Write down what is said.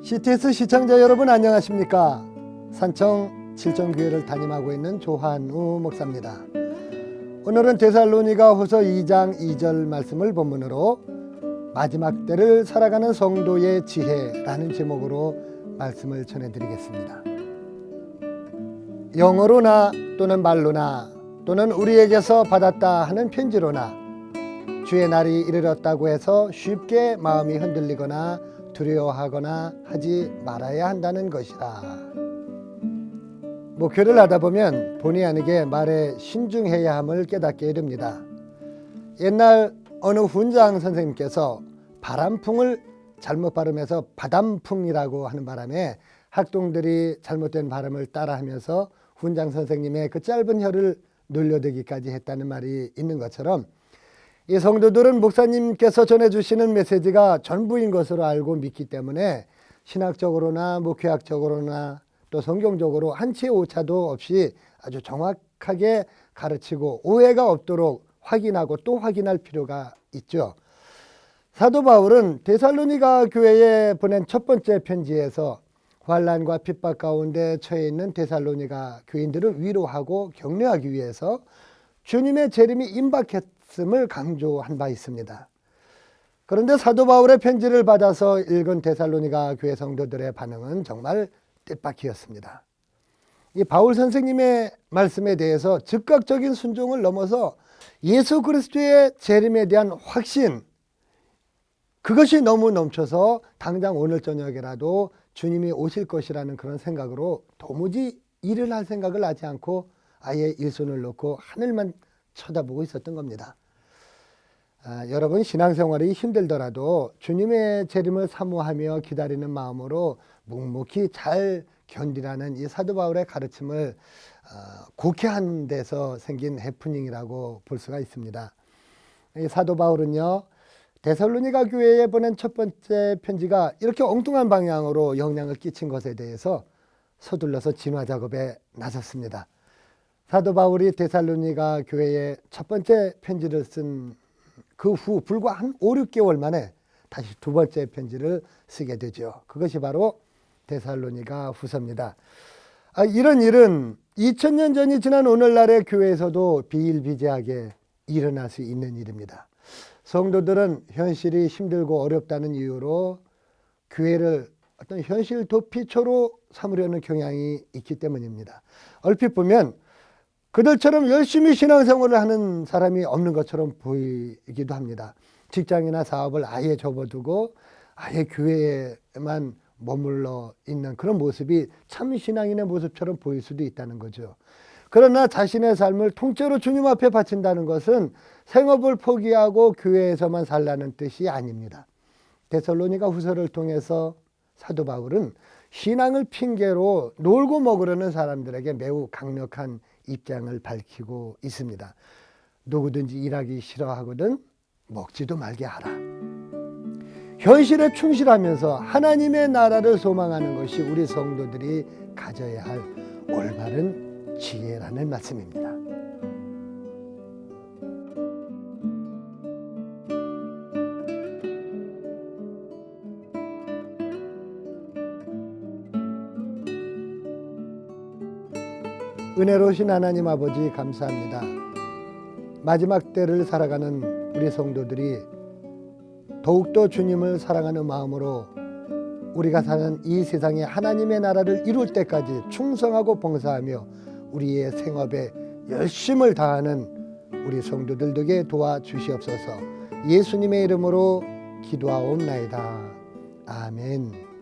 CTS 시청자 여러분 안녕하십니까? 산청 칠정교회를 담임하고 있는 조한우 목사입니다. 오늘은 데살로니가 후서 2장 2절 말씀을 본문으로 마지막 때를 살아가는 성도의 지혜라는 제목으로 말씀을 전해드리겠습니다. 영어로나 또는 말로나 또는 우리에게서 받았다 하는 편지로나 주의 날이 이르렀다고 해서 쉽게 마음이 흔들리거나 두려워하거나 하지 말아야 한다는 것이라. 목회를 하다 보면 본의 아니게 말에 신중해야 함을 깨닫게 됩니다. 옛날 어느 훈장 선생님께서 바람풍을 잘못 발음해서 바담풍이라고 하는 바람에 학동들이 잘못된 발음을 따라하면서 훈장 선생님의 그 짧은 혀를 놀려대기까지 했다는 말이 있는 것처럼 이 성도들은 목사님께서 전해주시는 메시지가 전부인 것으로 알고 믿기 때문에 신학적으로나 목회학적으로나 또 성경적으로 한치의 오차도 없이 아주 정확하게 가르치고 오해가 없도록 확인하고 또 확인할 필요가 있죠. 사도 바울은 데살로니가 교회에 보낸 첫 번째 편지에서 환난과 핍박 가운데 처해 있는 데살로니가 교인들을 위로하고 격려하기 위해서 주님의 재림이 임박했음을 강조한 바 있습니다. 그런데 사도 바울의 편지를 받아서 읽은 데살로니가 교회 성도들의 반응은 정말 뜻밖이었습니다. 이 바울 선생님의 말씀에 대해서 즉각적인 순종을 넘어서 예수 그리스도의 재림에 대한 확신, 그것이 너무 넘쳐서 당장 오늘 저녁에라도 주님이 오실 것이라는 그런 생각으로 도무지 일을 할 생각을 하지 않고 아예 일손을 놓고 하늘만 쳐다보고 있었던 겁니다. 여러분 신앙생활이 힘들더라도 주님의 재림을 사모하며 기다리는 마음으로 묵묵히 잘 견디라는 이 사도 바울의 가르침을 곡해한 데서 생긴 해프닝이라고 볼 수가 있습니다. 이 사도 바울은요, 데살로니가 교회에 보낸 첫 번째 편지가 이렇게 엉뚱한 방향으로 영향을 끼친 것에 대해서 서둘러서 진화 작업에 나섰습니다. 사도 바울이 데살로니가 교회에 첫 번째 편지를 쓴 그 후 불과 한 5-6개월 만에 다시 두 번째 편지를 쓰게 되죠. 그것이 바로 데살로니가 후서입니다. 이런 일은 2000년 전이 지난 오늘날의 교회에서도 비일비재하게 일어날 수 있는 일입니다. 성도들은 현실이 힘들고 어렵다는 이유로 교회를 어떤 현실 도피처로 삼으려는 경향이 있기 때문입니다. 얼핏 보면 그들처럼 열심히 신앙생활을 하는 사람이 없는 것처럼 보이기도 합니다. 직장이나 사업을 아예 접어두고 아예 교회에만 머물러 있는 그런 모습이 참 신앙인의 모습처럼 보일 수도 있다는 거죠. 그러나 자신의 삶을 통째로 주님 앞에 바친다는 것은 생업을 포기하고 교회에서만 살라는 뜻이 아닙니다. 데살로니가 후서를 통해서 사도 바울은 신앙을 핑계로 놀고 먹으려는 사람들에게 매우 강력한 입장을 밝히고 있습니다. 누구든지 일하기 싫어하거든 먹지도 말게 하라. 현실에 충실하면서 하나님의 나라를 소망하는 것이 우리 성도들이 가져야 할 올바른 지혜라는 말씀입니다. 은혜로우신 하나님 아버지 감사합니다. 마지막 때를 살아가는 우리 성도들이 더욱더 주님을 사랑하는 마음으로 우리가 사는 이 세상에 하나님의 나라를 이룰 때까지 충성하고 봉사하며 우리의 생업에 열심을 다하는 우리 성도들 되게 도와주시옵소서. 예수님의 이름으로 기도하옵나이다. 아멘.